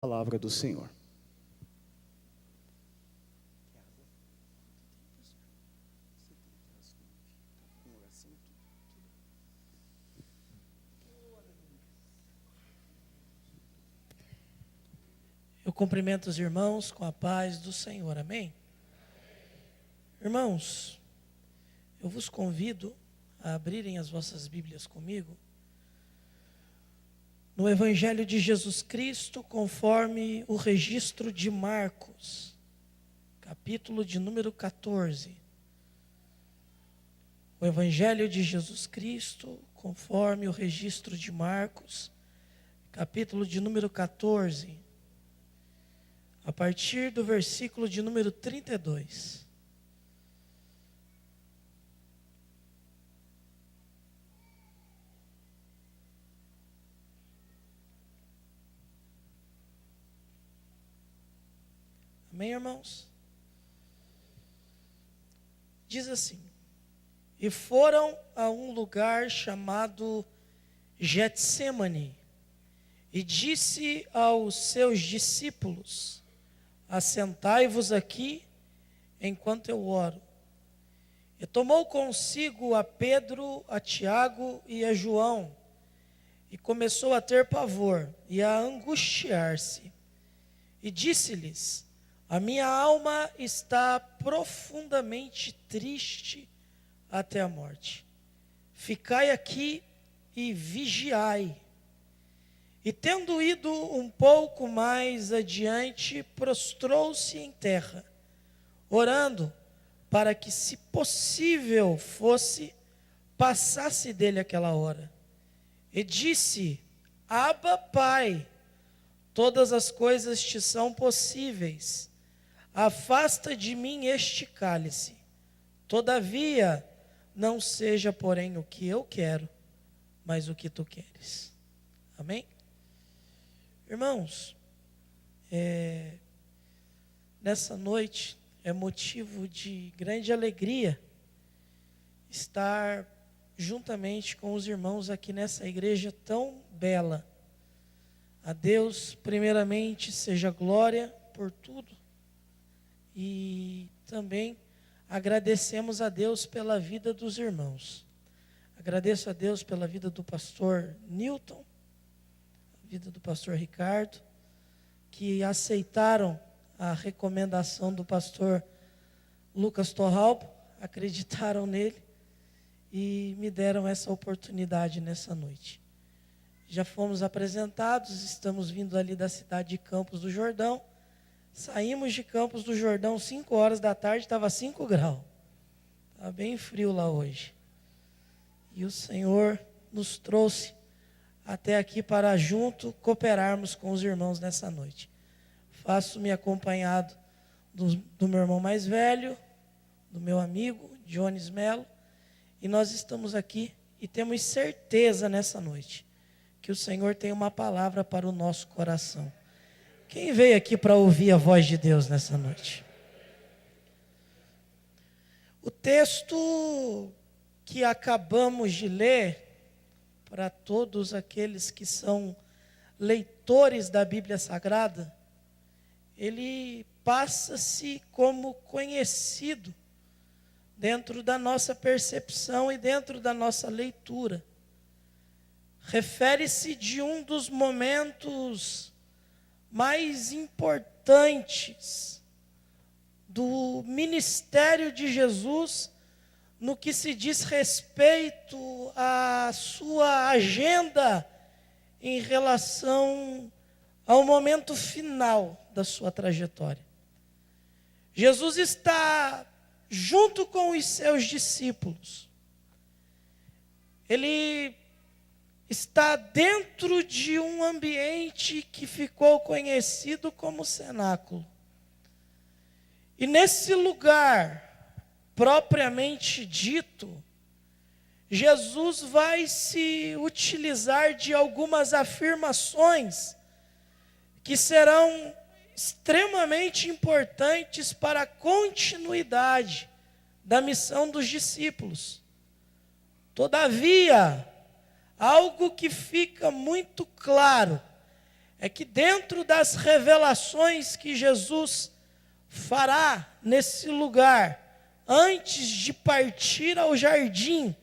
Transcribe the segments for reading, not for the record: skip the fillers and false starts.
Palavra do Senhor. Eu cumprimento os irmãos com a paz do Senhor, amém? Irmãos, eu vos convido a abrirem as vossas Bíblias comigo no Evangelho de Jesus Cristo, conforme o registro de Marcos, capítulo de número 14. O Evangelho de Jesus Cristo, conforme o registro de Marcos, capítulo de número 14, a partir do versículo de número 32. Amém, irmãos? Diz assim: e foram a um lugar chamado Getsêmani, e disse aos seus discípulos: assentai-vos aqui, enquanto eu oro. E tomou consigo a Pedro, a Tiago e a João, e começou a ter pavor e a angustiar-se. E disse-lhes: a minha alma está profundamente triste até a morte. Ficai aqui e vigiai. E tendo ido um pouco mais adiante, prostrou-se em terra, orando para que, se possível fosse, passasse dele aquela hora. E disse: Abba, Pai, todas as coisas te são possíveis. Afasta de mim este cálice. Todavia, não seja, porém, o que eu quero, mas o que tu queres. Amém? Irmãos, nessa noite é motivo de grande alegria estar juntamente com os irmãos aqui nessa igreja tão bela. A Deus, primeiramente, seja glória por tudo. E também agradecemos a Deus pela vida dos irmãos. Agradeço a Deus pela vida do pastor Newton, a vida do pastor Ricardo, que aceitaram a recomendação do pastor Lucas Torralbo, acreditaram nele e me deram essa oportunidade nessa noite. Já fomos apresentados, estamos vindo ali da cidade de Campos do Jordão. Saímos de Campos do Jordão 5 horas da tarde, estava 5 graus. Estava bem frio lá hoje. E o Senhor nos trouxe até aqui para junto cooperarmos com os irmãos nessa noite. Faço-me acompanhado do meu irmão mais velho, do meu amigo, Jones Melo. E nós estamos aqui e temos certeza nessa noite que o Senhor tem uma palavra para o nosso coração. Quem veio aqui para ouvir a voz de Deus nessa noite? O texto que acabamos de ler, para todos aqueles que são leitores da Bíblia Sagrada, ele passa-se como conhecido dentro da nossa percepção e dentro da nossa leitura. Refere-se de um dos momentos mais importantes do ministério de Jesus no que se diz respeito à sua agenda em relação ao momento final da sua trajetória. Jesus está junto com os seus discípulos. Ele está dentro de um ambiente que ficou conhecido como cenáculo. E nesse lugar, propriamente dito, Jesus vai se utilizar de algumas afirmações que serão extremamente importantes para a continuidade da missão dos discípulos. Todavia, algo que fica muito claro é que dentro das revelações que Jesus fará nesse lugar, antes de partir ao jardim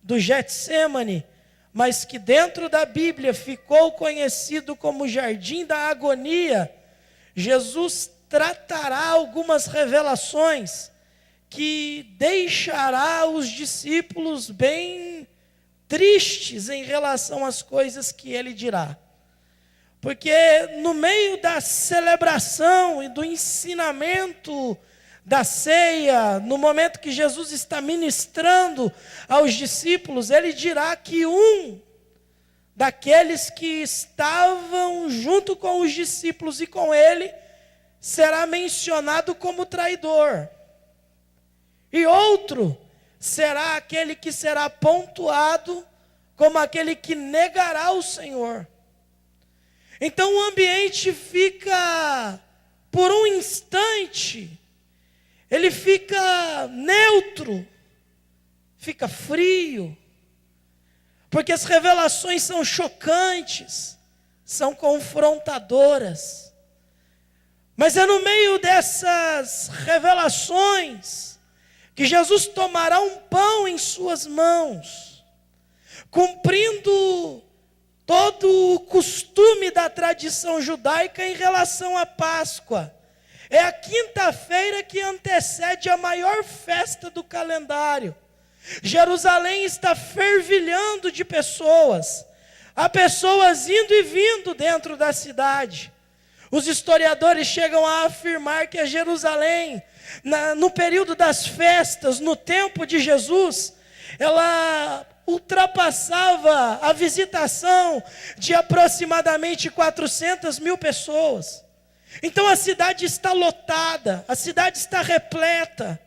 do Getsêmani, mas que dentro da Bíblia ficou conhecido como jardim da agonia, Jesus tratará algumas revelações que deixará os discípulos bem tristes em relação às coisas que ele dirá. Porque no meio da celebração e do ensinamento da ceia, no momento que Jesus está ministrando aos discípulos, ele dirá que um daqueles que estavam junto com os discípulos e com ele será mencionado como traidor. E outro será aquele que será pontuado como aquele que negará o Senhor. Então o ambiente fica, por um instante, ele fica neutro, fica frio, porque as revelações são chocantes, são confrontadoras. Mas é no meio dessas revelações que Jesus tomará um pão em suas mãos, cumprindo todo o costume da tradição judaica em relação à Páscoa. É a quinta-feira que antecede a maior festa do calendário. Jerusalém está fervilhando de pessoas. Há pessoas indo e vindo dentro da cidade. Os historiadores chegam a afirmar que a Jerusalém, no período das festas, no tempo de Jesus, ela ultrapassava a visitação de aproximadamente 400 mil pessoas. Então a cidade está lotada, a cidade está repleta,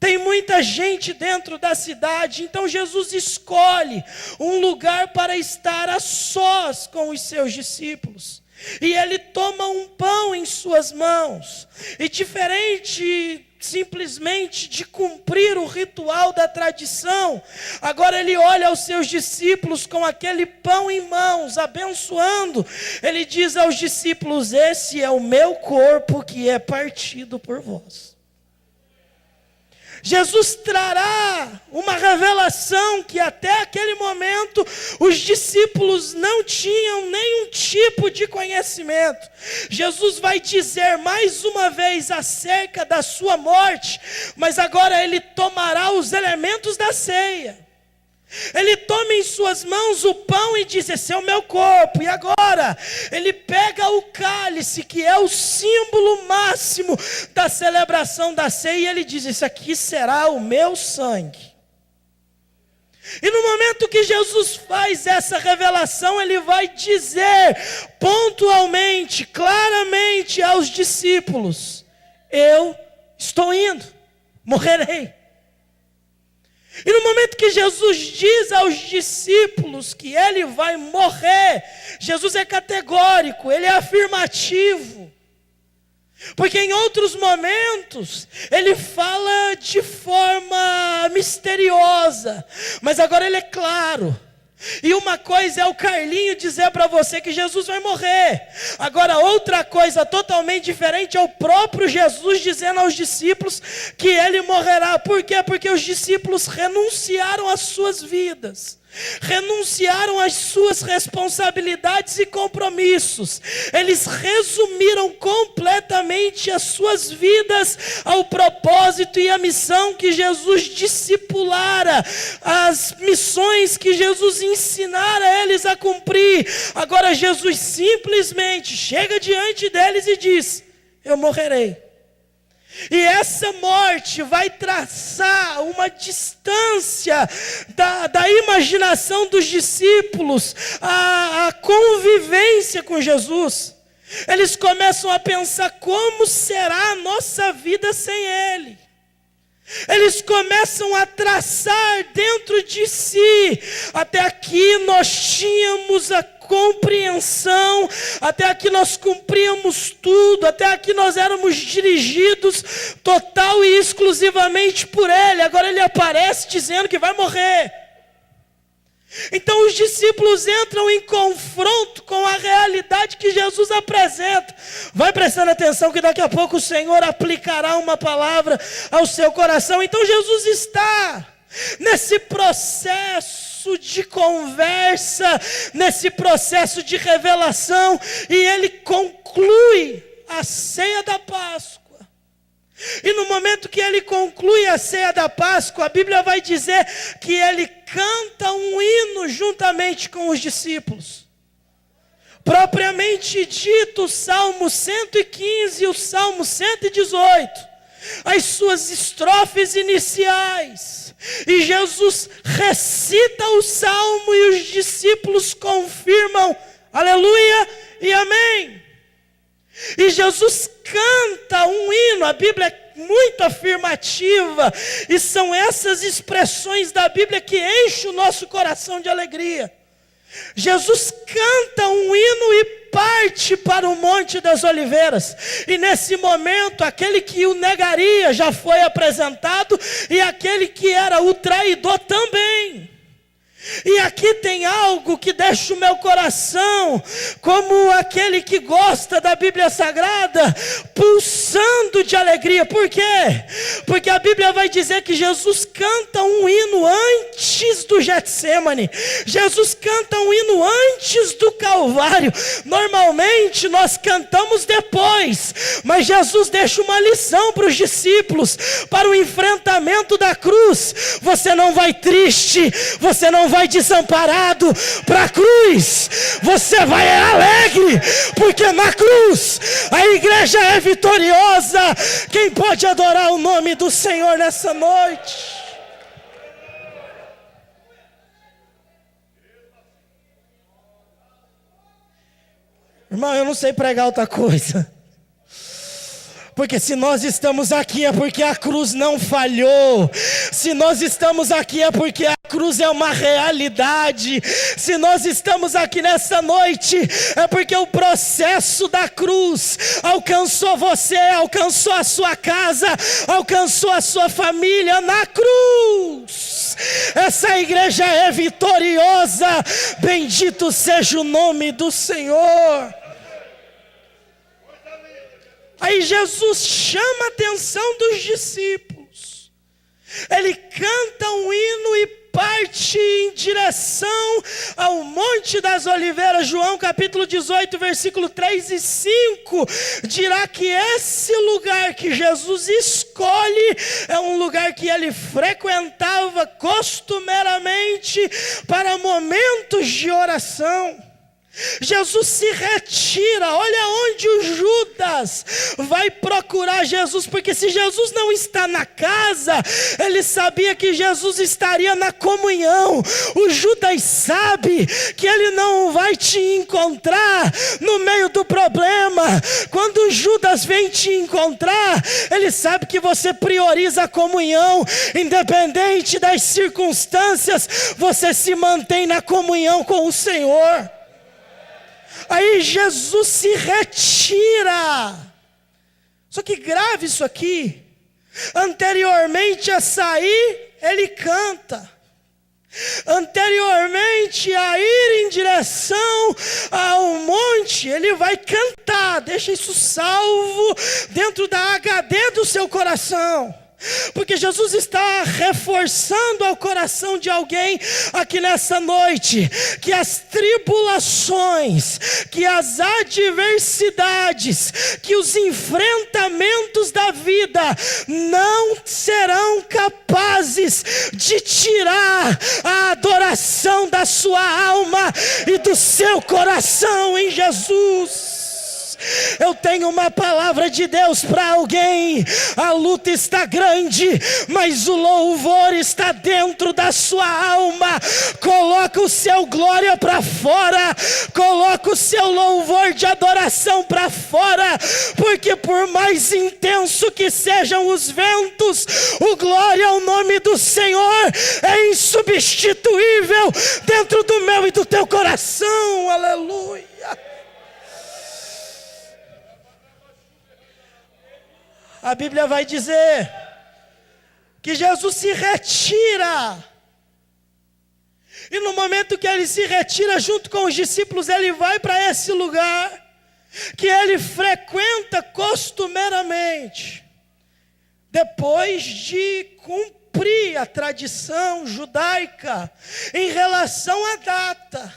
tem muita gente dentro da cidade. Então Jesus escolhe um lugar para estar a sós com os seus discípulos. E ele toma um pão em suas mãos, e diferente simplesmente de cumprir o ritual da tradição, agora ele olha aos seus discípulos com aquele pão em mãos, abençoando. Ele diz aos discípulos: esse é o meu corpo que é partido por vós. Jesus trará uma revelação que até aquele momento os discípulos não tinham nenhum tipo de conhecimento. Jesus vai dizer mais uma vez acerca da sua morte, mas agora ele tomará os elementos da ceia. Ele toma em suas mãos o pão e diz: esse é o meu corpo. E agora ele pega o cálice, que é o símbolo máximo da celebração da ceia, e ele diz: esse aqui será o meu sangue. E no momento que Jesus faz essa revelação, ele vai dizer pontualmente, claramente aos discípulos: eu estou indo, morrerei. E no momento que Jesus diz aos discípulos que ele vai morrer, Jesus é categórico, ele é afirmativo. Porque em outros momentos, ele fala de forma misteriosa, mas agora ele é claro. E uma coisa é o Carlinho dizer para você que Jesus vai morrer. Agora outra coisa totalmente diferente é o próprio Jesus dizendo aos discípulos que ele morrerá. Por quê? Porque os discípulos renunciaram às suas vidas, renunciaram às suas responsabilidades e compromissos. Eles resumiram completamente as suas vidas ao propósito e à missão que Jesus discipulara, as missões que Jesus ensinara eles a cumprir. Agora Jesus simplesmente chega diante deles e diz: eu morrerei. E essa morte vai traçar uma distância da imaginação dos discípulos, a convivência com Jesus. Eles começam a pensar: como será a nossa vida sem Ele? Eles começam a traçar dentro de si: até aqui nós tínhamos a compreensão, até aqui nós cumpríamos tudo, até aqui nós éramos dirigidos total e exclusivamente por Ele. Agora Ele aparece dizendo que vai morrer. Então os discípulos entram em confronto com a realidade que Jesus apresenta. Vai prestando atenção que daqui a pouco o Senhor aplicará uma palavra ao seu coração. Então Jesus está nesse processo de conversa, nesse processo de revelação, e ele conclui a ceia da Páscoa. E no momento que ele conclui a ceia da Páscoa, a Bíblia vai dizer que ele canta um hino juntamente com os discípulos. Propriamente dito, o Salmo 115 e o Salmo 118, as suas estrofes iniciais. E Jesus recita o Salmo e os discípulos confirmam, aleluia e amém. E Jesus canta um hino, a Bíblia é muito afirmativa, e são essas expressões da Bíblia que enchem o nosso coração de alegria. Jesus canta um hino e parte para o Monte das Oliveiras, e nesse momento aquele que o negaria já foi apresentado, e aquele que era o traidor também. E aqui tem algo que deixa o meu coração, como aquele que gosta da Bíblia Sagrada, pulsando de alegria. Por quê? Porque a Bíblia vai dizer que Jesus canta um hino antes do Getsêmani. Jesus canta um hino antes do Calvário. Normalmente nós cantamos depois, mas Jesus deixa uma lição para os discípulos, para o enfrentamento da cruz. Você não vai triste, você não vai desamparado para a cruz, você vai alegre, porque na cruz a igreja é vitoriosa. Quem pode adorar o nome do Senhor nessa noite? Irmão, eu não sei pregar outra coisa. Porque se nós estamos aqui é porque a cruz não falhou. Se nós estamos aqui é porque a cruz é uma realidade. Se nós estamos aqui nessa noite é porque o processo da cruz alcançou você, alcançou a sua casa, alcançou a sua família na cruz. Essa igreja é vitoriosa. Bendito seja o nome do Senhor. Aí Jesus chama a atenção dos discípulos. Ele canta um hino e parte em direção ao Monte das Oliveiras. João capítulo 18, versículo 3 e 5, dirá que esse lugar que Jesus escolhe é um lugar que ele frequentava costumeiramente para momentos de oração. Jesus se retira. Olha onde o Judas vai procurar Jesus, porque se Jesus não está na casa, ele sabia que Jesus estaria na comunhão. O Judas sabe que ele não vai te encontrar no meio do problema. Quando o Judas vem te encontrar, ele sabe que você prioriza a comunhão, independente das circunstâncias, você se mantém na comunhão com o Senhor. Aí Jesus se retira. Só que grave isso aqui. Anteriormente a sair, ele canta. Anteriormente a ir em direção ao monte, ele vai cantar. Deixa isso salvo dentro da HD do seu coração. Porque Jesus está reforçando ao coração de alguém aqui nessa noite, que as tribulações, que as adversidades, que os enfrentamentos da vida não serão capazes de tirar a adoração da sua alma e do seu coração em Jesus. Eu tenho uma palavra de Deus para alguém. A luta está grande, mas o louvor está dentro da sua alma. Coloca o seu glória para fora, coloca o seu louvor de adoração para fora, porque por mais intenso que sejam os ventos, o glória ao nome do Senhor é insubstituível dentro do meu e do teu coração. Aleluia. A Bíblia vai dizer que Jesus se retira. E no momento que ele se retira junto com os discípulos, ele vai para esse lugar que ele frequenta costumeiramente, depois de cumprir a tradição judaica em relação à data.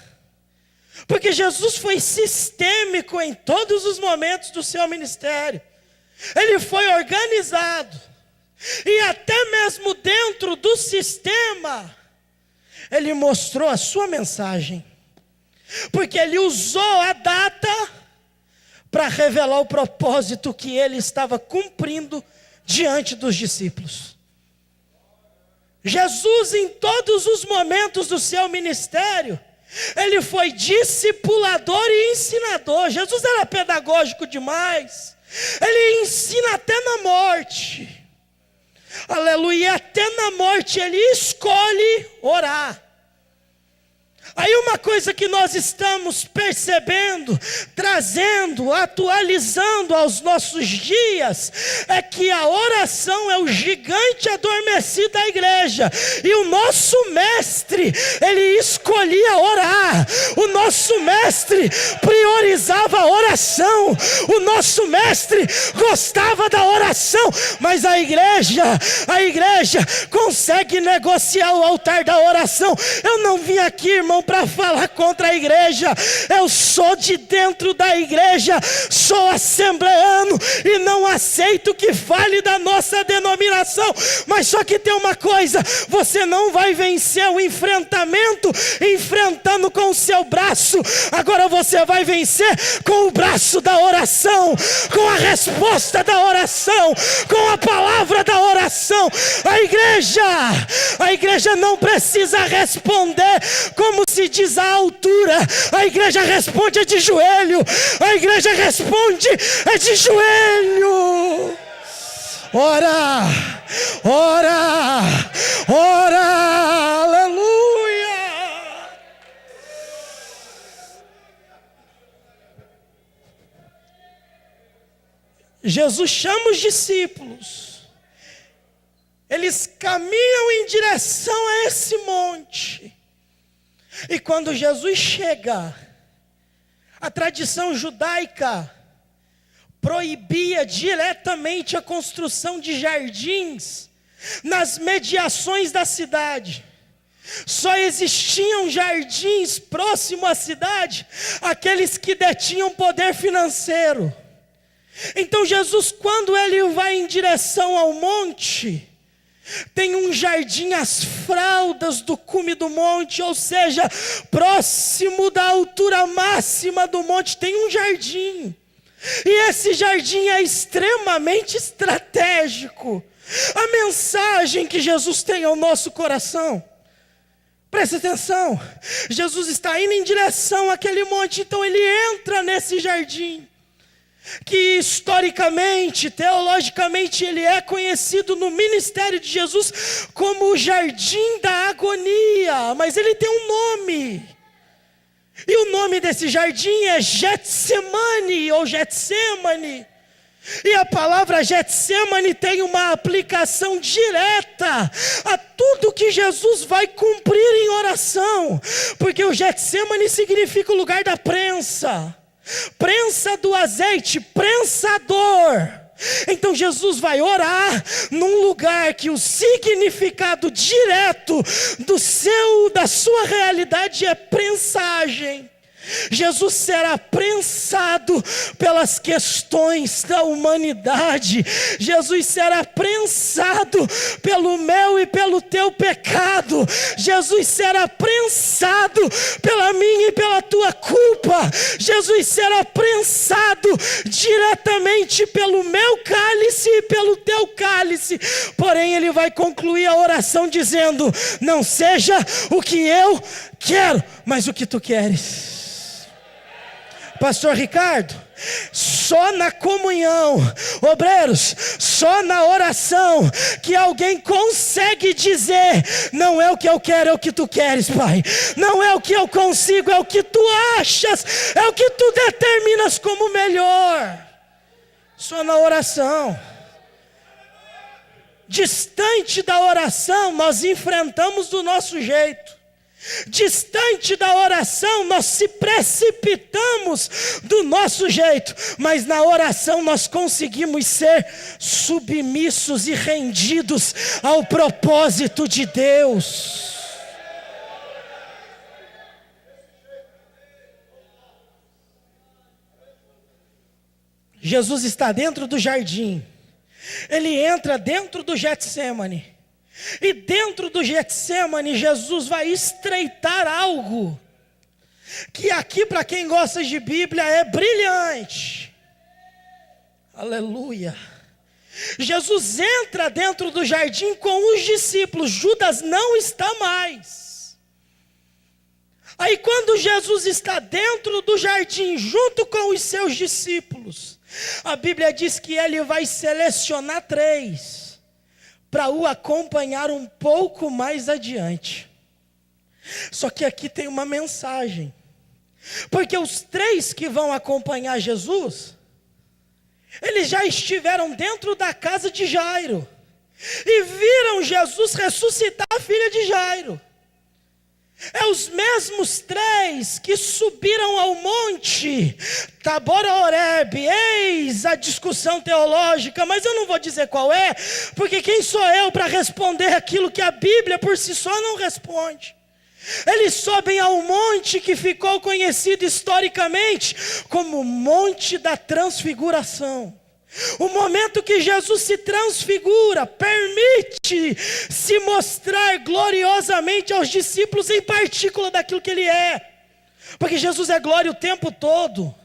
Porque Jesus foi sistêmico em todos os momentos do seu ministério. Ele foi organizado. E até mesmo dentro do sistema, ele mostrou a sua mensagem. Porque ele usou a data para revelar o propósito que ele estava cumprindo diante dos discípulos. Jesus, em todos os momentos do seu ministério, ele foi discipulador e ensinador. Jesus era pedagógico demais. Ele ensina até na morte. Aleluia, até na morte ele escolhe orar. Aí uma coisa que nós estamos percebendo, trazendo, atualizando aos nossos dias, é que a oração é o gigante adormecido da igreja. E o nosso mestre, ele escolhia orar. O nosso mestre priorizava a oração. O nosso mestre gostava da oração. Mas a igreja consegue negociar o altar da oração. Eu não vim aqui, irmão, para falar contra a igreja. Eu sou de dentro da igreja, sou assembleano e não aceito que fale da nossa denominação. Mas só que tem uma coisa: você não vai vencer o enfrentamento enfrentando com o seu braço. Agora você vai vencer com o braço da oração, com a resposta da oração, com a palavra da oração. A igreja não precisa responder como se diz a altura. A igreja responde de joelho. A igreja responde de joelho. Ora, ora, ora, aleluia. Jesus chama os discípulos. Eles caminham em direção a esse monte. E quando Jesus chega, a tradição judaica proibia diretamente a construção de jardins nas mediações da cidade. Só existiam jardins próximo à cidade aqueles que detinham poder financeiro. Então Jesus, quando ele vai em direção ao monte, tem um jardim às fraldas do cume do monte, ou seja, próximo da altura máxima do monte tem um jardim. E esse jardim é extremamente estratégico. A mensagem que Jesus tem ao nosso coração, preste atenção, Jesus está indo em direção àquele monte, então ele entra nesse jardim, que historicamente, teologicamente, ele é conhecido no ministério de Jesus como o jardim da agonia, mas ele tem um nome, e o nome desse jardim é Getsemane, ou Getsemane. E a palavra Getsemane tem uma aplicação direta a tudo que Jesus vai cumprir em oração, porque o Getsemane significa o lugar da prensa, prensa do azeite, prensador. Então Jesus vai orar num lugar que o significado direto da sua realidade é prensagem. Jesus será prensado pelas questões da humanidade. Jesus será prensado pelo meu e pelo teu pecado. Jesus será prensado pela minha e pela tua culpa. Jesus será prensado diretamente pelo meu cálice e pelo teu cálice. Porém ele vai concluir a oração dizendo: não seja o que eu quero, mas o que tu queres. Pastor Ricardo, só na comunhão, obreiros, só na oração que alguém consegue dizer: não é o que eu quero, é o que tu queres, Pai. Não é o que eu consigo, é o que tu achas, é o que tu determinas como melhor. Só na oração. Distante da oração, nós enfrentamos do nosso jeito. Distante da oração, nós se precipitamos do nosso jeito, mas na oração nós conseguimos ser submissos e rendidos ao propósito de Deus. Jesus está dentro do jardim, ele entra dentro do Getsêmani. E dentro do Getsêmani, Jesus vai estreitar algo, que aqui para quem gosta de Bíblia é brilhante. Aleluia. Jesus entra dentro do jardim com os discípulos, Judas não está mais. Aí quando Jesus está dentro do jardim, junto com os seus discípulos, a Bíblia diz que ele vai selecionar 3, para o acompanhar um pouco mais adiante. Só que aqui tem uma mensagem, porque os 3 que vão acompanhar Jesus, eles já estiveram dentro da casa de Jairo, e viram Jesus ressuscitar a filha de Jairo. É os mesmos 3 que subiram ao monte Tabor Horebe. Eis a discussão teológica, mas eu não vou dizer qual é, porque quem sou eu para responder aquilo que a Bíblia por si só não responde? Eles sobem ao monte que ficou conhecido historicamente como Monte da Transfiguração. O momento que Jesus se transfigura, permite se mostrar gloriosamente aos discípulos, em partícula daquilo que ele é. Porque Jesus é glória o tempo todo.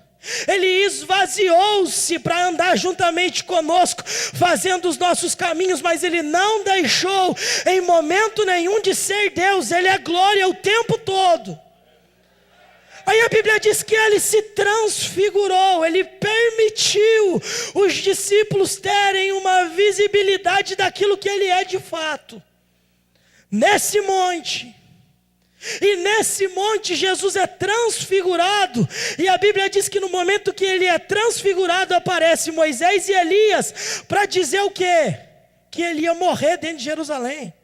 Ele esvaziou-se para andar juntamente conosco, fazendo os nossos caminhos, mas ele não deixou em momento nenhum de ser Deus. Ele é glória o tempo todo. Aí a Bíblia diz que ele se transfigurou, ele permitiu os discípulos terem uma visibilidade daquilo que ele é de fato. Nesse monte, e nesse monte Jesus é transfigurado, e a Bíblia diz que no momento que ele é transfigurado, aparece Moisés e Elias, para dizer o quê? Que ele ia morrer dentro de Jerusalém.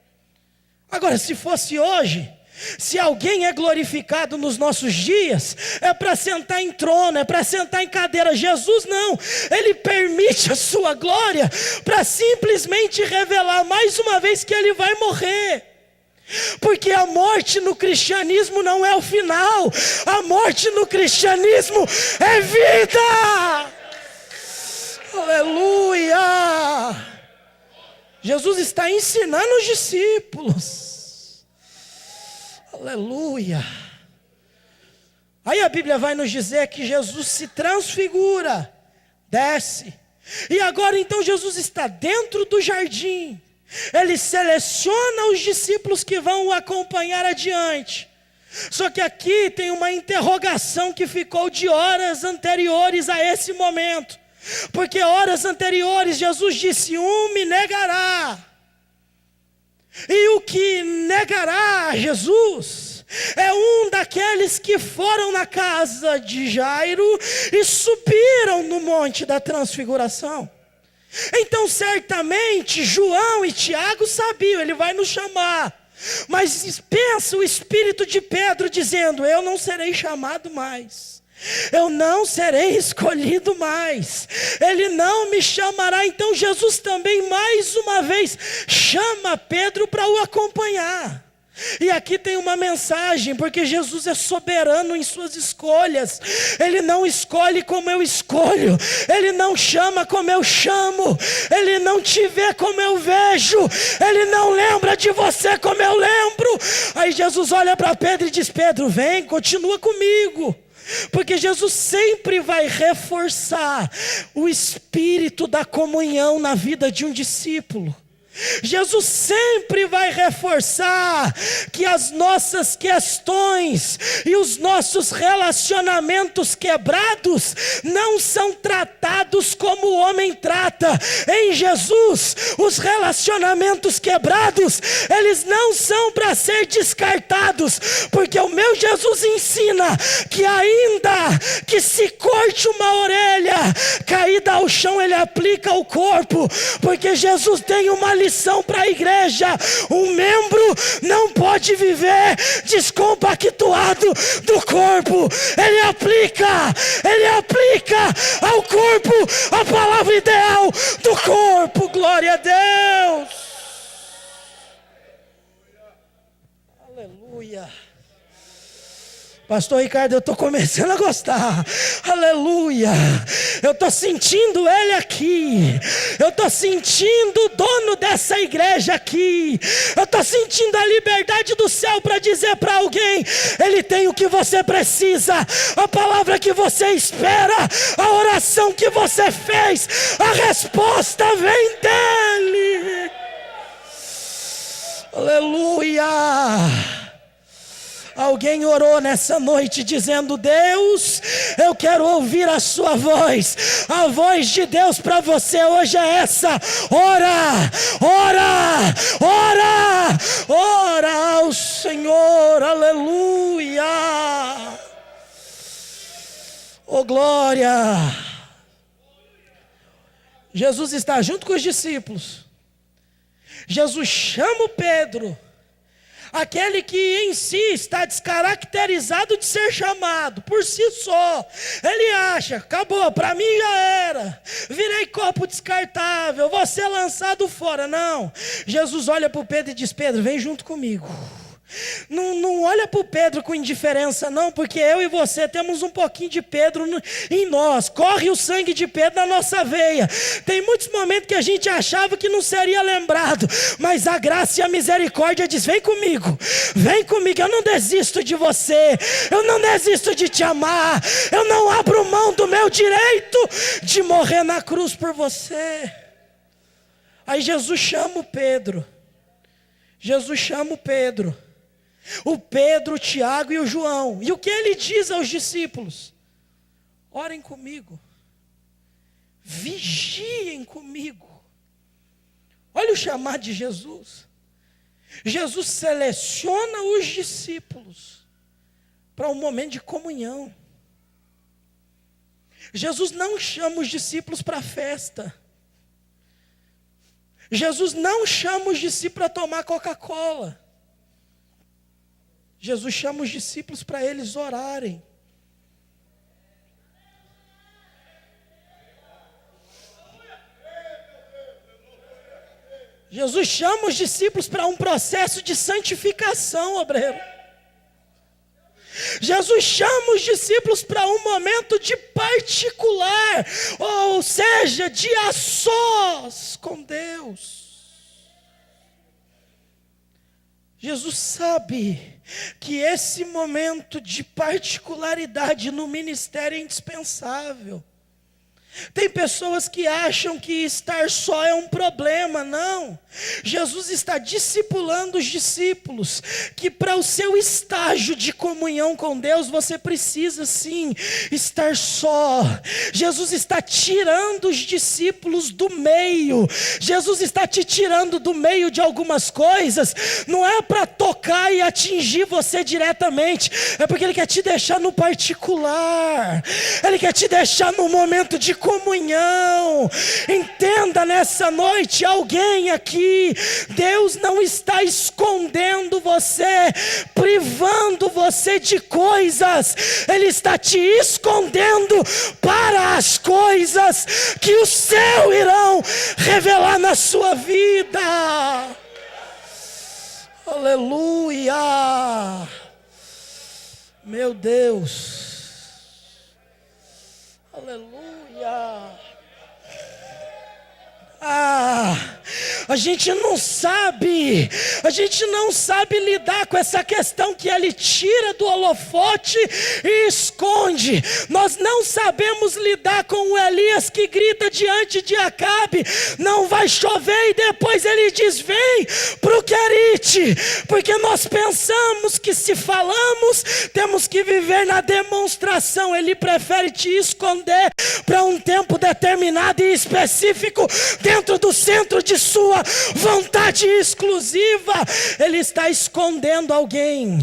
Agora, se fosse hoje, se alguém é glorificado nos nossos dias, é para sentar em trono, é para sentar em cadeira. Jesus não, ele permite a sua glória para simplesmente revelar mais uma vez que ele vai morrer. Porque a morte no cristianismo não é o final, a morte no cristianismo é vida. Aleluia. Jesus está ensinando os discípulos. Aleluia. Aí a Bíblia vai nos dizer que Jesus se transfigura, desce. E agora então Jesus está dentro do jardim. Ele seleciona os discípulos que vão o acompanhar adiante. Só que aqui tem uma interrogação que ficou de horas anteriores a esse momento. Porque horas anteriores Jesus disse: me negará. E o que negará Jesus é um daqueles que foram na casa de Jairo e subiram no monte da transfiguração. Então certamente João e Tiago sabiam, ele vai nos chamar. Mas pensa o espírito de Pedro dizendo: eu não serei chamado mais, eu não serei escolhido mais, ele não me chamará. Então Jesus também mais uma vez chama Pedro para o acompanhar. E aqui tem uma mensagem, porque Jesus é soberano em suas escolhas. Ele não escolhe como eu escolho, ele não chama como eu chamo, ele não te vê como eu vejo, ele não lembra de você como eu lembro. Aí Jesus olha para Pedro e diz: Pedro, vem, continua comigo. Porque Jesus sempre vai reforçar o espírito da comunhão na vida de um discípulo. Jesus sempre vai reforçar que as nossas questões e os nossos relacionamentos quebrados não são tratados como o homem trata. Em Jesus, os relacionamentos quebrados, eles não são para ser descartados, porque o meu Jesus ensina que ainda que se corte uma orelha, caída ao chão, ele aplica o corpo, porque Jesus tem uma lição para a igreja: um membro não pode viver descompactuado do corpo. Ele aplica ao corpo a palavra ideal do corpo. Glória a Deus. Aleluia. Pastor Ricardo, eu estou começando a gostar. Aleluia. Eu estou sentindo Ele aqui. Eu estou sentindo o dono dessa igreja aqui. Eu estou sentindo a liberdade do céu para dizer para alguém: Ele tem o que você precisa, a palavra que você espera, a oração que você fez, a resposta vem dEle. Aleluia. Alguém orou nessa noite dizendo: Deus, eu quero ouvir a sua voz. A voz de Deus para você hoje é essa: ora, ora, ora, ora ao Senhor. Aleluia. Oh glória. Jesus está junto com os discípulos. Jesus chama o Pedro, aquele que em si está descaracterizado de ser chamado, por si só. Ele acha: acabou, para mim já era, virei copo descartável, vou ser lançado fora. Não, Jesus olha para o Pedro e diz: Pedro, vem junto comigo. Não olha para o Pedro com indiferença não, porque eu e você temos um pouquinho de Pedro em nós, corre o sangue de Pedro na nossa veia. Tem muitos momentos que a gente achava que não seria lembrado, mas a graça e a misericórdia diz: vem comigo, eu não desisto de você, eu não desisto de te amar, eu não abro mão do meu direito de morrer na cruz por você. Aí Jesus chama o Pedro, o Pedro, o Tiago e o João. E o que ele diz aos discípulos? Orem comigo, vigiem comigo. Olha o chamado de Jesus. Jesus seleciona os discípulos para um momento de comunhão. Jesus não chama os discípulos para festa. Jesus não chama os discípulos para tomar Coca-Cola. Jesus chama os discípulos para eles orarem. Jesus chama os discípulos para um processo de santificação, obreiro. Jesus chama os discípulos para um momento de particular, ou seja, de a sós com Deus. Jesus sabe que esse momento de particularidade no ministério é indispensável. Tem pessoas que acham que estar só é um problema. Não, Jesus está discipulando os discípulos, que para o seu estágio de comunhão com Deus, você precisa sim estar só. Jesus está tirando os discípulos do meio. Jesus está te tirando do meio de algumas coisas, não é para tocar e atingir você diretamente, é porque Ele quer te deixar no particular, Ele quer te deixar no momento de comunhão. Entenda nessa noite, alguém aqui, Deus não está escondendo você, privando você de coisas. Ele está te escondendo para as coisas que o céu irão revelar na sua vida. Aleluia. Meu Deus. Aleluia. A gente não sabe lidar com essa questão que Ele tira do holofote e esconde. Nós não sabemos lidar com o Elias que grita diante de Acabe: não vai chover, e depois ele diz: vem para o Querite, porque nós pensamos que se falamos, temos que viver na demonstração. Ele prefere te esconder para um tempo determinado e específico, dentro do centro de sua vontade exclusiva. Ele está escondendo alguém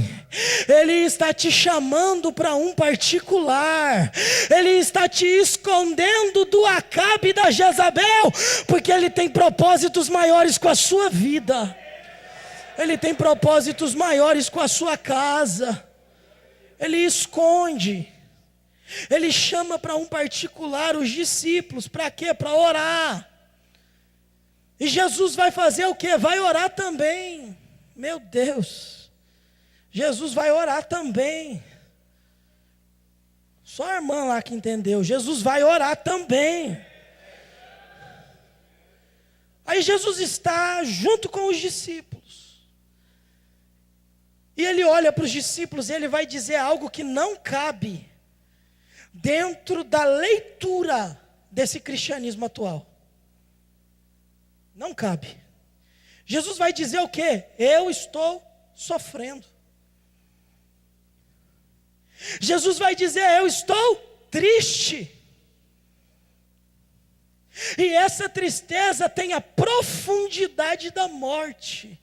Ele está te chamando para um particular. Ele está te escondendo do Acabe e da Jezabel, porque Ele tem propósitos maiores com a sua vida. Ele tem propósitos maiores com a sua casa. Ele esconde. Ele chama para um particular os discípulos. Para quê? Para orar. E Jesus vai fazer o quê? Vai orar também. Meu Deus. Jesus vai orar também. Só a irmã lá que entendeu. Jesus vai orar também. Aí Jesus está junto com os discípulos. E ele olha para os discípulos e ele vai dizer algo que não cabe dentro da leitura desse cristianismo atual. Não cabe. Jesus vai dizer o quê? Eu estou sofrendo. Jesus vai dizer, eu estou triste. E essa tristeza tem a profundidade da morte.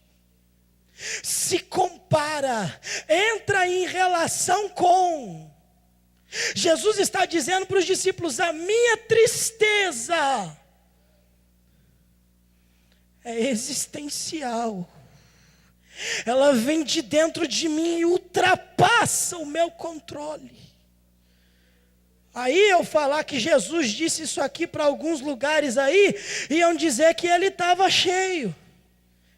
Se compara, entra em relação com. Jesus está dizendo para os discípulos, a minha tristeza é existencial. Ela vem de dentro de mim e ultrapassa o meu controle. Aí eu falar que Jesus disse isso aqui para alguns lugares aí, iam dizer que ele estava cheio,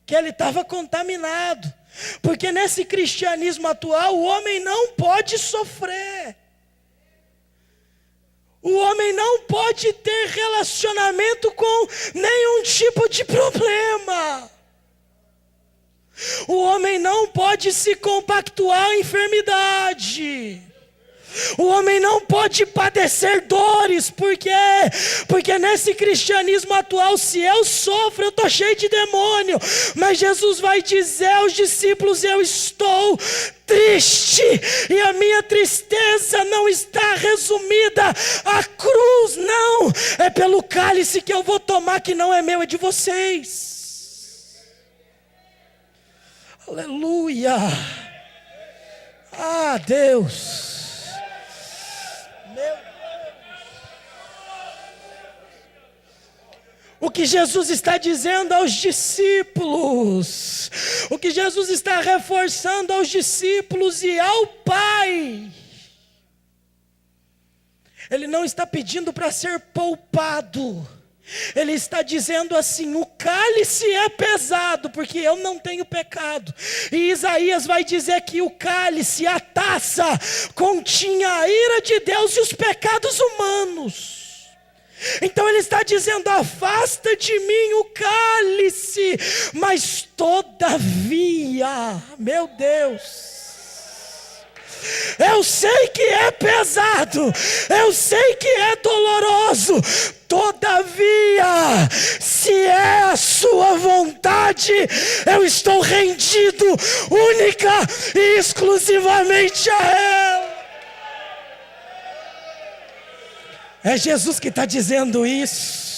que ele estava contaminado. Porque nesse cristianismo atual o homem não pode sofrer. O homem não pode ter relacionamento com nenhum tipo de problema. O homem não pode se compactuar à enfermidade. O homem não pode padecer dores. Por quê? Porque nesse cristianismo atual, se eu sofro, eu estou cheio de demônio. Mas Jesus vai dizer aos discípulos, eu estou triste. E a minha tristeza não está resumida à cruz, não. É pelo cálice que eu vou tomar, que não é meu, é de vocês. Aleluia. Ah, Deus. Meu Deus. O que Jesus está dizendo aos discípulos, o que Jesus está reforçando aos discípulos e ao Pai, Ele não está pedindo para ser poupado. Ele está dizendo assim, o cálice é pesado, porque eu não tenho pecado. E Isaías vai dizer que o cálice, a taça, continha a ira de Deus e os pecados humanos. Então ele está dizendo, afasta de mim o cálice, mas todavia, meu Deus, eu sei que é pesado, eu sei que é doloroso, todavia, se é a sua vontade, eu estou rendido única e exclusivamente a ela. É Jesus que está dizendo isso.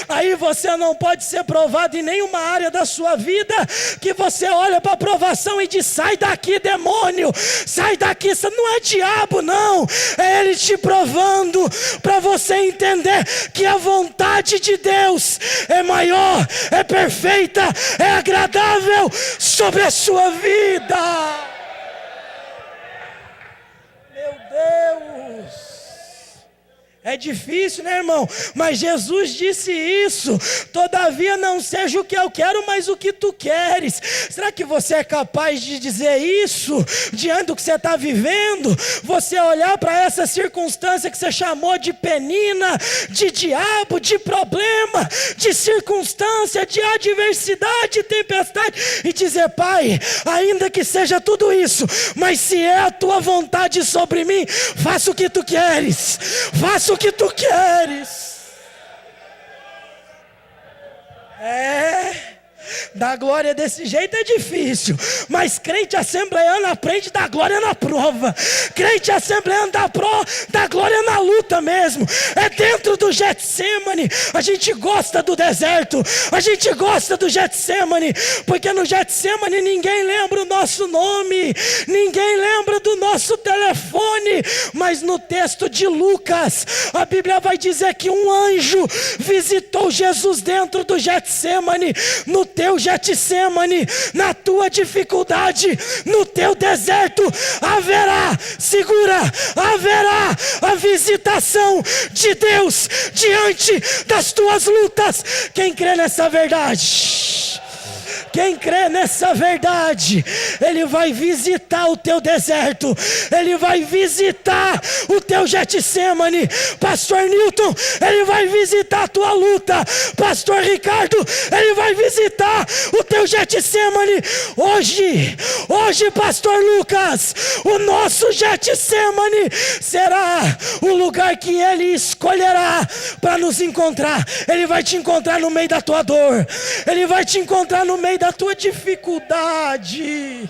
Aí você não pode ser provado em nenhuma área da sua vida, que você olha para a provação e diz, sai daqui demônio, sai daqui, isso não é diabo não, é Ele te provando, para você entender que a vontade de Deus é maior, é perfeita, é agradável sobre a sua vida. Meu Deus. É difícil, né, irmão? Mas Jesus disse isso. Todavia não seja o que eu quero, mas o que tu queres. Será que você é capaz de dizer isso diante do que você está vivendo? Você olhar para essa circunstância que você chamou de penina, de diabo, de problema, de circunstância, de adversidade, de tempestade, e dizer, Pai, ainda que seja tudo isso, mas se é a tua vontade sobre mim, faça o que tu queres, faça o que tu queres. Dar glória desse jeito é difícil, mas crente assembleiano aprende a dar glória na prova. Crente assembleiano dá glória na luta mesmo. É dentro do Getsemane. A gente gosta do deserto, a gente gosta do Getsemane, porque no Getsemane ninguém lembra o nosso nome, ninguém lembra do nosso telefone, mas no texto de Lucas, a Bíblia vai dizer que um anjo visitou Jesus dentro do Getsemane. No teu Getsemane, na tua dificuldade, no teu deserto, haverá a visitação de Deus diante das tuas lutas. Quem crê nessa verdade? Quem crê nessa verdade, Ele vai visitar o teu deserto, Ele vai visitar o teu Getsemane. Pastor Newton, Ele vai visitar a tua luta. Pastor Ricardo, Ele vai visitar o teu Getsemane. Hoje, Pastor Lucas, o nosso Getsemane será o lugar que Ele escolherá para nos encontrar. Ele vai te encontrar no meio da tua dor, Ele vai te encontrar no meio da tua dificuldade.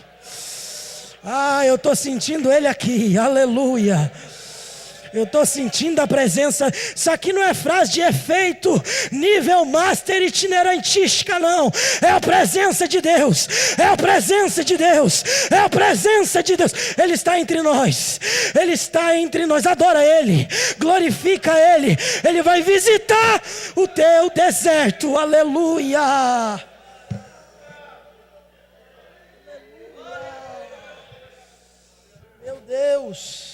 Eu estou sentindo Ele aqui, aleluia. Eu estou sentindo a presença. Isso aqui não é frase de efeito, nível master itinerantística, não. É a presença de Deus, é a presença de Deus, é a presença de Deus. Ele está entre nós, Ele está entre nós. Adora Ele, glorifica Ele. Ele vai visitar o teu deserto, aleluia. Meu Deus.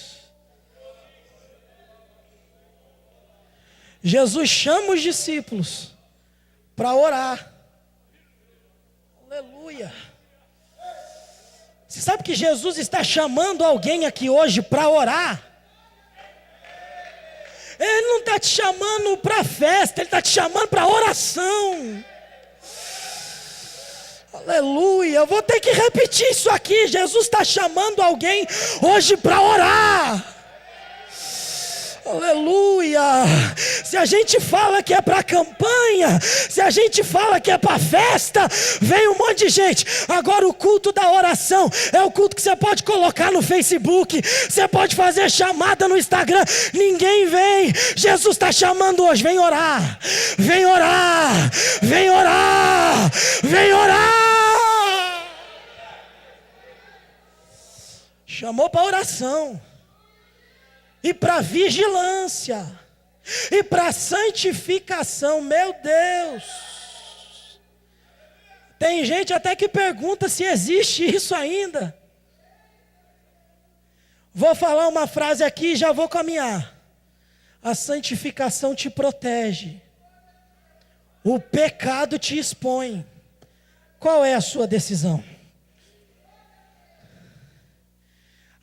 Jesus chama os discípulos para orar. Aleluia. Você sabe que Jesus está chamando alguém aqui hoje para orar? Ele não está te chamando para festa, Ele está te chamando para oração. Aleluia. Eu vou ter que repetir isso aqui. Jesus está chamando alguém hoje para orar. Aleluia. Se a gente fala que é para campanha, se a gente fala que é para festa, vem um monte de gente. Agora o culto da oração é o culto que você pode colocar no Facebook, você pode fazer chamada no Instagram, ninguém vem. Jesus está chamando hoje, vem orar, vem orar, vem orar, vem orar. Chamou para oração, e para vigilância, e para santificação. Meu Deus, tem gente até que pergunta se existe isso ainda. Vou falar uma frase aqui e já vou caminhar. A santificação te protege, o pecado te expõe. Qual é a sua decisão?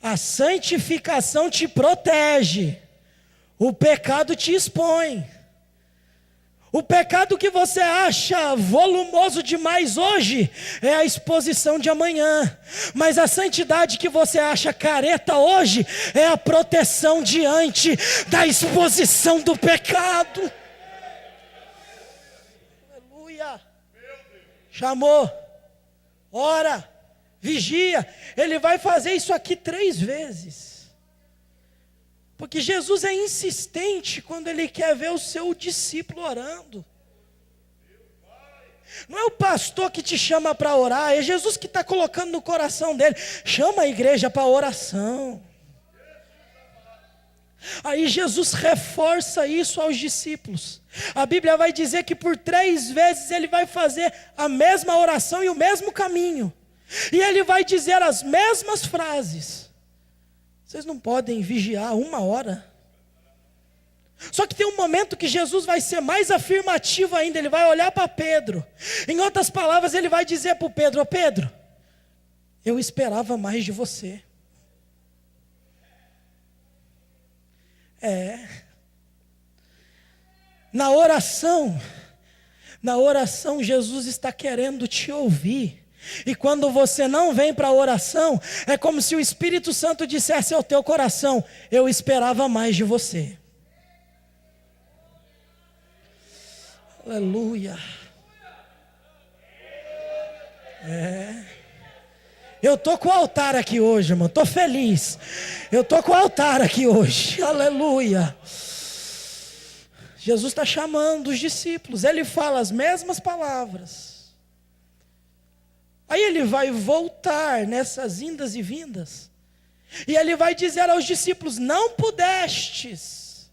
A santificação te protege, o pecado te expõe. O pecado que você acha volumoso demais hoje é a exposição de amanhã. Mas a santidade que você acha careta hoje é a proteção diante da exposição do pecado. Aleluia. Chamou, ora, vigia. Ele vai fazer isso aqui 3 vezes. Porque Jesus é insistente quando Ele quer ver o seu discípulo orando. Não é o pastor que te chama para orar, é Jesus que está colocando no coração dele. Chama a igreja para oração. Aí Jesus reforça isso aos discípulos. A Bíblia vai dizer que por 3 vezes Ele vai fazer a mesma oração e o mesmo caminho. E Ele vai dizer as mesmas frases. Vocês não podem vigiar 1 hora? Só que tem um momento que Jesus vai ser mais afirmativo ainda. Ele vai olhar para Pedro. Em outras palavras, Ele vai dizer para o Pedro: ô Pedro, eu esperava mais de você. Na oração, Jesus está querendo te ouvir. E quando você não vem para a oração, é como se o Espírito Santo dissesse ao teu coração: eu esperava mais de você. Aleluia. Eu estou com o altar aqui hoje, irmão. Estou feliz. Eu estou com o altar aqui hoje. Aleluia. Jesus está chamando os discípulos. Ele fala as mesmas palavras. Aí ele vai voltar nessas indas e vindas. E ele vai dizer aos discípulos: não pudestes.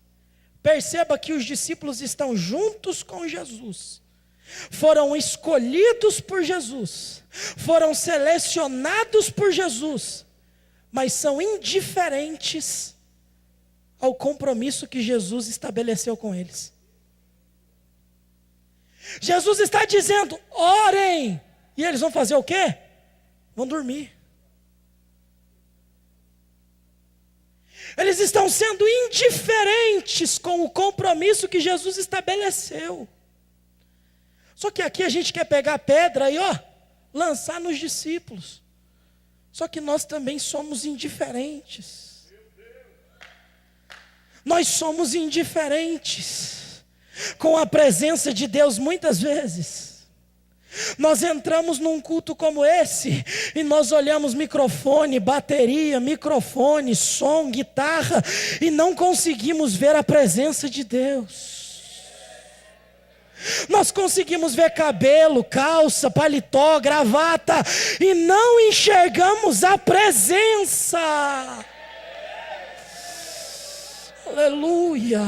Perceba que os discípulos estão juntos com Jesus. Foram escolhidos por Jesus, foram selecionados por Jesus, mas são indiferentes ao compromisso que Jesus estabeleceu com eles. Jesus está dizendo: orem, e eles vão fazer o quê? Vão dormir. Eles estão sendo indiferentes com o compromisso que Jesus estabeleceu. Só que aqui a gente quer pegar a pedra e lançar nos discípulos. Só que nós também somos indiferentes. Nós somos indiferentes com a presença de Deus muitas vezes. Nós entramos num culto como esse e nós olhamos microfone, bateria, microfone, som, guitarra e não conseguimos ver a presença de Deus. Nós conseguimos ver cabelo, calça, paletó, gravata e não enxergamos a presença. Aleluia.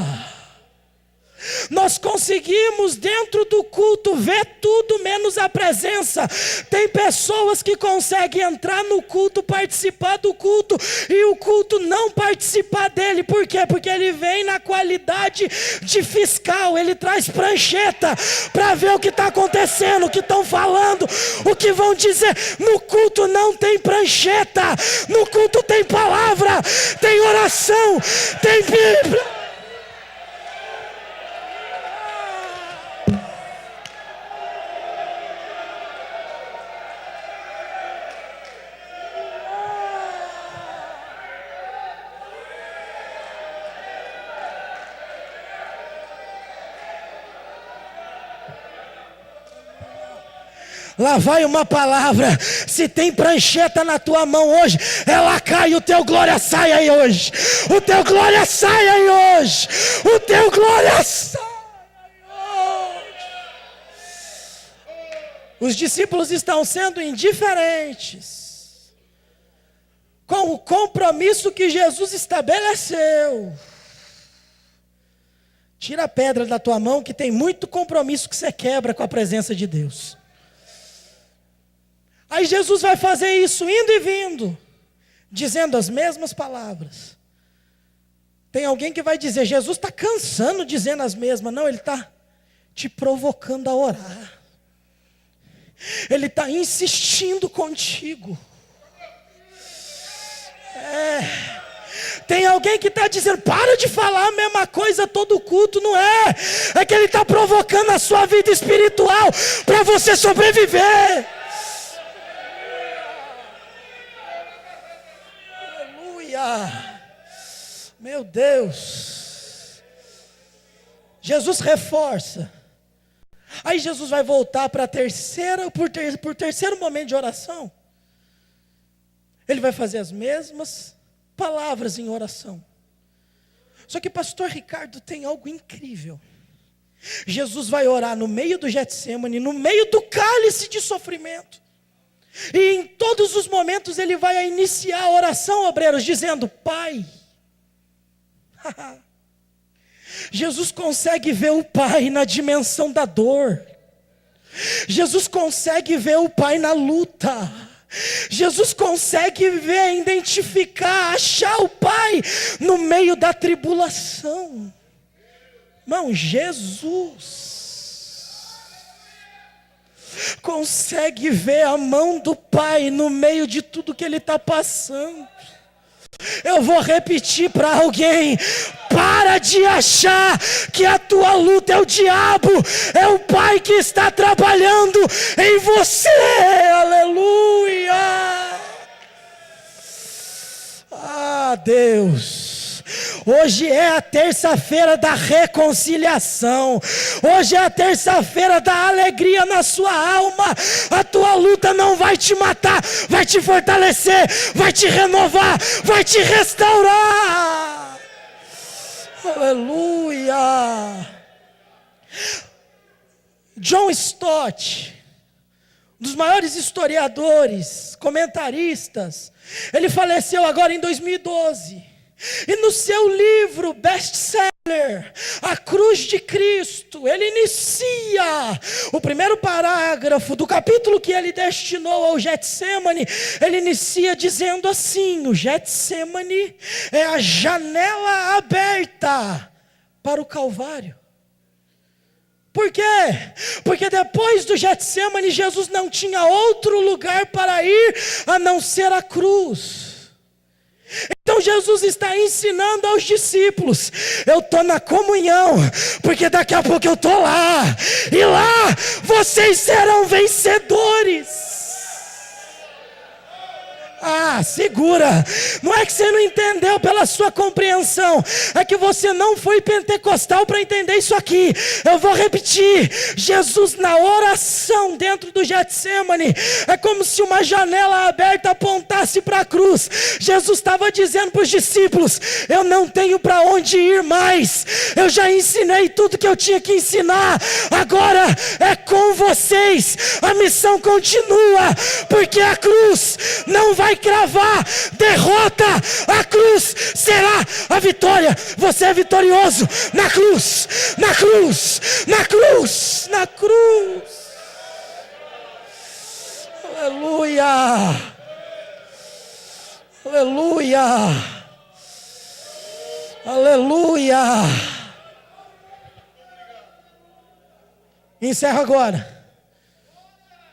Nós conseguimos dentro do culto ver tudo menos a presença. Tem pessoas que conseguem entrar no culto, participar do culto e o culto não participar dele. Por quê? Porque ele vem na qualidade de fiscal. Ele traz prancheta para ver o que está acontecendo, o que estão falando, o que vão dizer. No culto não tem prancheta, no culto tem palavra, tem oração, tem Bíblia. Lá vai uma palavra. Se tem prancheta na tua mão hoje, ela cai e o teu glória sai aí hoje. O teu glória sai aí hoje. O teu glória sai aí hoje. Os discípulos estão sendo indiferentes com o compromisso que Jesus estabeleceu. Tira a pedra da tua mão, que tem muito compromisso que você quebra com a presença de Deus. Aí Jesus vai fazer isso indo e vindo, dizendo as mesmas palavras. Tem alguém que vai dizer: Jesus está cansando dizendo as mesmas. Não, ele está te provocando a orar. Ele está insistindo contigo. Tem alguém que está dizendo: para de falar a mesma coisa todo culto. Não é. É que ele está provocando a sua vida espiritual para você sobreviver. Meu Deus. Jesus reforça. Aí Jesus vai voltar para por terceiro momento de oração. Ele vai fazer as mesmas palavras em oração. Só que pastor Ricardo, tem algo incrível. Jesus vai orar no meio do Getsêmani, no meio do cálice de sofrimento. E em todos os momentos ele vai iniciar a oração, obreiros, dizendo: Pai. Jesus consegue ver o Pai na dimensão da dor. Jesus consegue ver o Pai na luta. Jesus consegue ver, identificar, achar o Pai no meio da tribulação. Irmão, Jesus consegue ver a mão do Pai no meio de tudo que ele está passando. Eu vou repetir para alguém: para de achar que a tua luta é o diabo, é o Pai que está trabalhando em você. Aleluia. Ah, Deus. Hoje é a terça-feira da reconciliação. Hoje é a terça-feira da alegria na sua alma. A tua luta não vai te matar, vai te fortalecer, vai te renovar, vai te restaurar. Aleluia. John Stott, um dos maiores historiadores, comentaristas, ele faleceu agora em 2012. E no seu livro best-seller, A Cruz de Cristo, ele inicia o primeiro parágrafo do capítulo que ele destinou ao Getsemane. Ele inicia dizendo assim: o Getsemane é a janela aberta para o Calvário. Por quê? Porque depois do Getsemane, Jesus não tinha outro lugar para ir a não ser a cruz. Então Jesus está ensinando aos discípulos: eu estou na comunhão, porque daqui a pouco eu estou lá, e lá vocês serão vencedores. Ah, segura, não é que você não entendeu pela sua compreensão, é que você não foi pentecostal para entender isso aqui. Eu vou repetir: Jesus na oração dentro do Getsemane, é como se uma janela aberta apontasse para a cruz. Jesus estava dizendo para os discípulos: eu não tenho para onde ir mais, eu já ensinei tudo que eu tinha que ensinar, agora é com vocês, a missão continua, porque a cruz não vai cravar derrota, a cruz será a vitória. Você é vitorioso na cruz, na cruz, na cruz, na cruz. Aleluia, aleluia, aleluia. Encerro agora.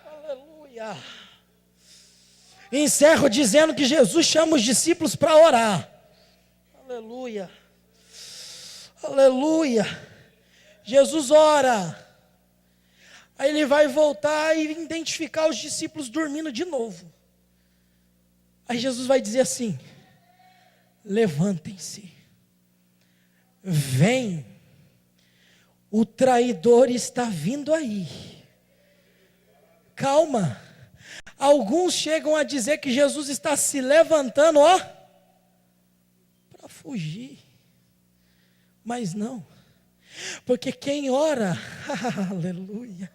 Aleluia. Encerro dizendo que Jesus chama os discípulos para orar. Aleluia. Aleluia. Jesus ora. Aí ele vai voltar e identificar os discípulos dormindo de novo. Aí Jesus vai dizer assim: levantem-se. Vem. O traidor está vindo aí. Calma. Alguns chegam a dizer que Jesus está se levantando, ó, para fugir. Mas não. Porque quem ora, aleluia.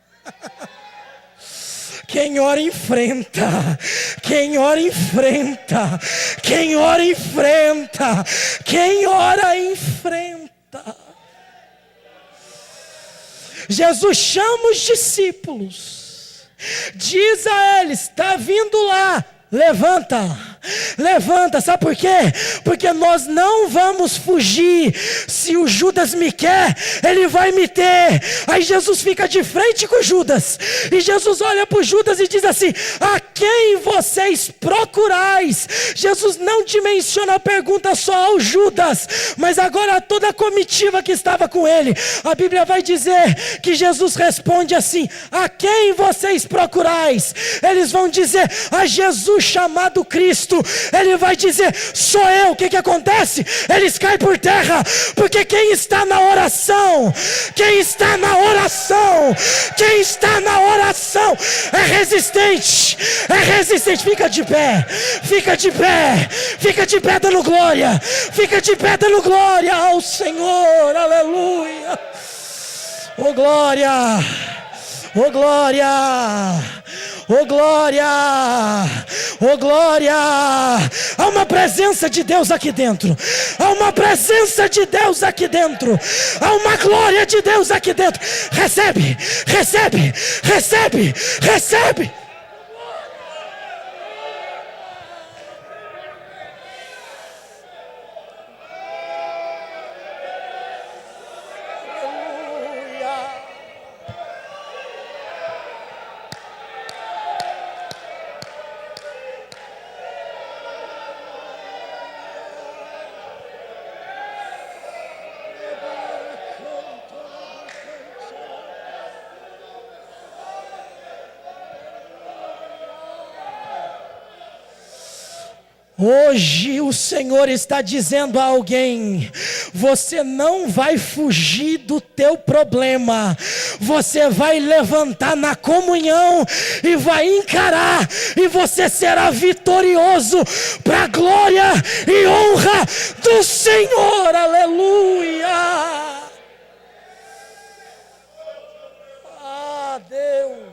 Quem ora enfrenta. Quem ora enfrenta. Quem ora enfrenta. Quem ora enfrenta. Jesus chama os discípulos. Diz a eles: está vindo lá, levanta, levanta. Sabe por quê? Porque nós não vamos fugir. Se o Judas me quer, ele vai me ter. Aí Jesus fica de frente com Judas, e Jesus olha para o Judas e diz assim: a quem vocês procurais? Jesus não dimensiona a pergunta só ao Judas, mas agora a toda a comitiva que estava com ele. A Bíblia vai dizer que Jesus responde assim: a quem vocês procurais? Eles vão dizer: a Jesus chamado Cristo. Ele vai dizer: sou eu. O que acontece? Eles caem por terra, porque quem está na oração, quem está na oração, quem está na oração é resistente, é resistente. Fica de pé, fica de pé, fica de pé dando glória, fica de pé dando glória ao Senhor. Aleluia. Oh glória, oh glória, oh glória, oh glória. Há uma presença de Deus aqui dentro, há uma presença de Deus aqui dentro, há uma glória de Deus aqui dentro. Recebe, recebe, recebe, recebe. Hoje o Senhor está dizendo a alguém: você não vai fugir do teu problema, você vai levantar na comunhão e vai encarar, e você será vitorioso para a glória e honra do Senhor. Aleluia! Ah, Deus!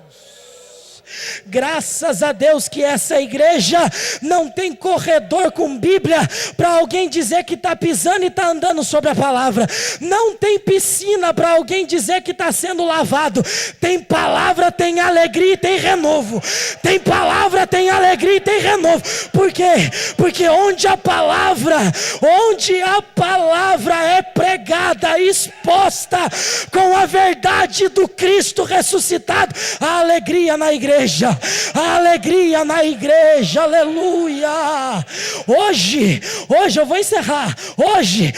Graças a Deus que essa igreja não tem corredor com Bíblia para alguém dizer que está pisando e está andando sobre a palavra. Não tem piscina para alguém dizer que está sendo lavado. Tem palavra, tem alegria e tem renovo. Tem palavra, tem alegria e tem renovo. Por quê? Porque onde a palavra é pregada, exposta com a verdade do Cristo ressuscitado, a alegria na igreja. A alegria na igreja, aleluia. Hoje eu vou encerrar. Hoje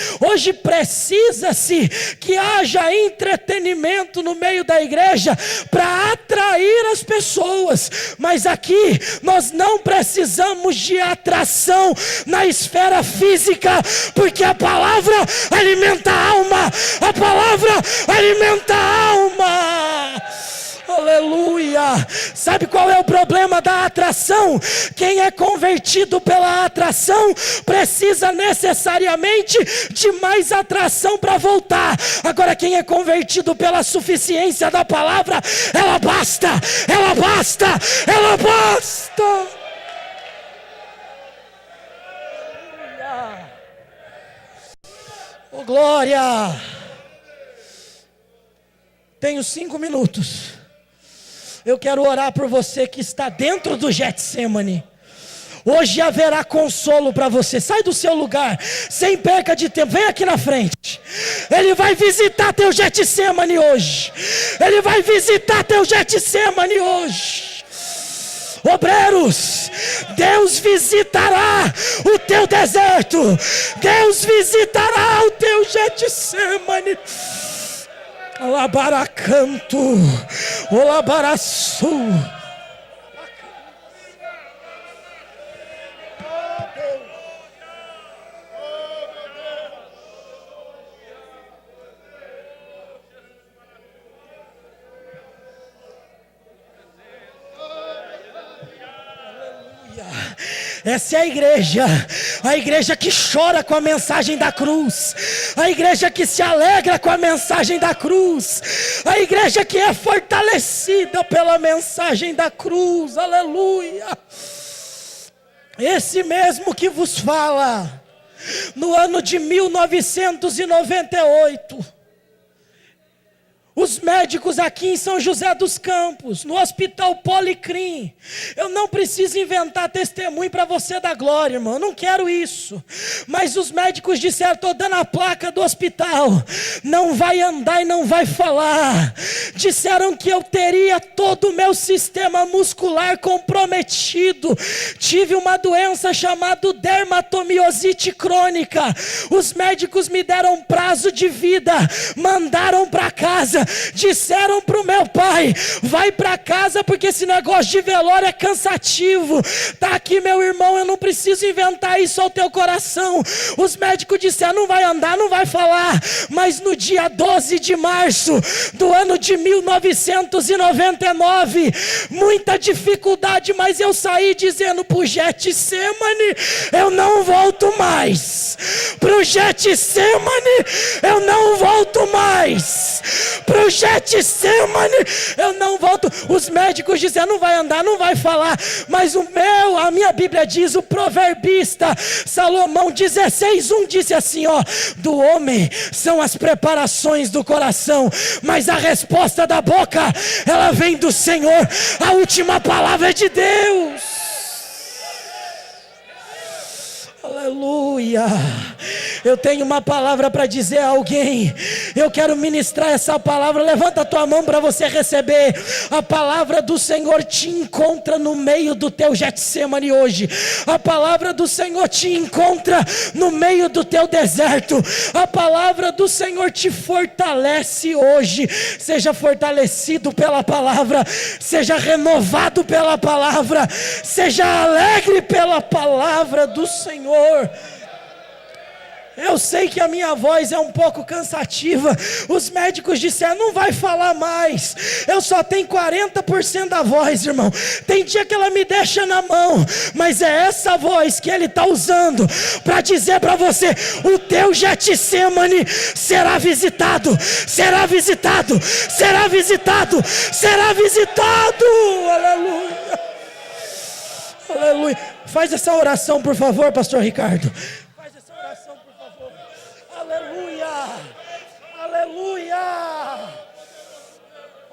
precisa-se que haja entretenimento no meio da igreja para atrair as pessoas. Mas aqui nós não precisamos de atração na esfera física, porque a palavra alimenta a alma. A palavra alimenta a alma. Aleluia. Sabe qual é o problema da atração? Quem é convertido pela atração precisa necessariamente de mais atração para voltar. Agora quem é convertido pela suficiência da palavra, ela basta. Oh, glória. Tenho 5 minutos. Eu quero orar por você que está dentro do Getsemane. Hoje haverá consolo para você. Sai do seu lugar, sem perca de tempo. Vem aqui na frente. Ele vai visitar teu Getsemane hoje. Ele vai visitar teu Getsemane hoje. Obreiros, Deus visitará o teu deserto. Deus visitará o teu Getsemane. Olabaracanto, olabaraçu. Essa é a igreja que chora com a mensagem da cruz, a igreja que se alegra com a mensagem da cruz, a igreja que é fortalecida pela mensagem da cruz, aleluia. Esse mesmo que vos fala, no ano de 1998, os médicos aqui em São José dos Campos, no Hospital Policrim, eu não preciso inventar testemunho para você dar glória, irmão, eu não quero isso, mas os médicos disseram: estou dando a placa do hospital, não vai andar e não vai falar. Disseram que eu teria todo o meu sistema muscular comprometido, tive uma doença chamada dermatomiosite crônica. Os médicos me deram prazo de vida, mandaram para casa. Disseram para o meu pai: vai para casa porque esse negócio de velório é cansativo. Tá aqui, meu irmão, eu não preciso inventar isso ao teu coração. Os médicos disseram: não vai andar, não vai falar. Mas no dia 12 de março do ano de 1999, muita dificuldade, mas eu saí dizendo pro Getsemane: eu não volto mais. Pro Getsemane, eu não volto mais. Pro Getsemane, eu não volto. Os médicos disseram: não vai andar, não vai falar. Mas a minha Bíblia diz, o proverbista Salomão 16:1 disse assim: ó, do homem são as preparações do coração, mas a resposta da boca, ela vem do Senhor. A última palavra é de Deus. Aleluia. Eu tenho uma palavra para dizer a alguém. Eu quero ministrar essa palavra. Levanta a tua mão para você receber. A palavra do Senhor te encontra no meio do teu Getsemane hoje. A palavra do Senhor te encontra no meio do teu deserto. A palavra do Senhor te fortalece hoje. Seja fortalecido pela palavra, seja renovado pela palavra, seja alegre pela palavra do Senhor. Eu sei que a minha voz é um pouco cansativa. Os médicos disseram, não vai falar mais. Eu só tenho 40% da voz, irmão. Tem dia que ela me deixa na mão, mas é essa voz que Ele está usando para dizer para você, o teu Getsemane será visitado, será visitado, será visitado, será visitado. Aleluia. Aleluia. Faz essa oração, por favor, pastor Ricardo. Aleluia, aleluia,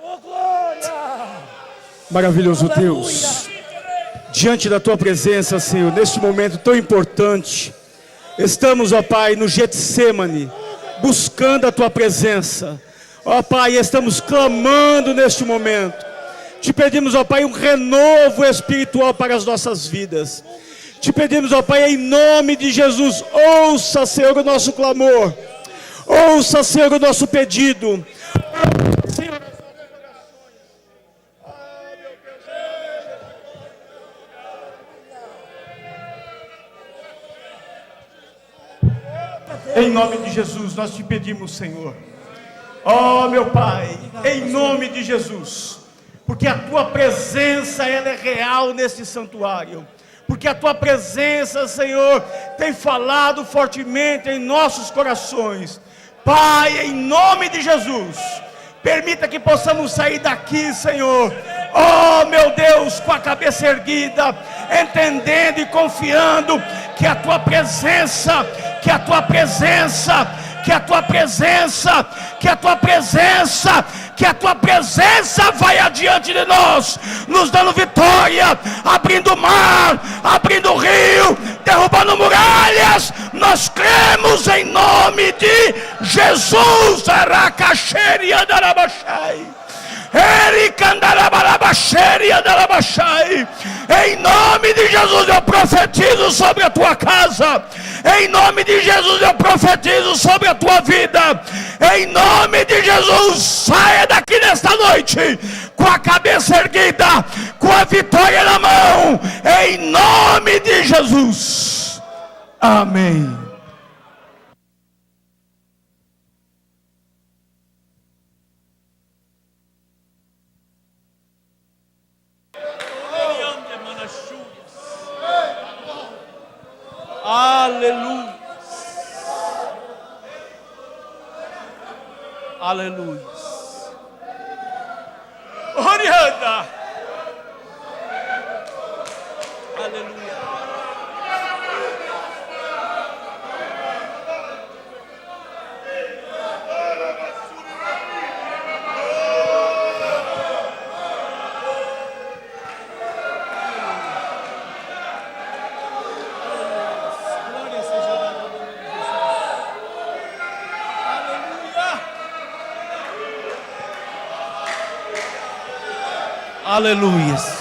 oh glória. Maravilhoso Aleluia. Deus, diante da tua presença, Senhor, neste momento tão importante, estamos, ó Pai, no Getsemane, buscando a tua presença, ó Pai, estamos clamando neste momento, te pedimos, ó Pai, um renovo espiritual para as nossas vidas, te pedimos, ó Pai, em nome de Jesus, ouça, Senhor, o nosso clamor, ouça, Senhor, o nosso pedido, Senhor, em nome de Jesus, nós te pedimos, Senhor, ó meu Pai, em nome de Jesus, porque a tua presença, ela é real neste santuário, porque a tua presença, Senhor, tem falado fortemente em nossos corações. Pai, em nome de Jesus, permita que possamos sair daqui, Senhor, oh meu Deus, com a cabeça erguida, entendendo e confiando que a tua presença, que a tua presença, que a tua presença, que a tua presença, que a tua presença vai adiante de nós, nos dando vitória, abrindo mar, abrindo rio, derrubando muralhas. Nós cremos em nome de Jesus. Em nome de Jesus eu profetizo sobre a tua casa, em nome de Jesus eu profetizo sobre a tua vida, em nome de Jesus, saia daqui nesta noite com a cabeça erguida, com a vitória na mão, em nome de Jesus, amém. Aleluia. Aleluia. Orianda. Aleluia. Aleluia.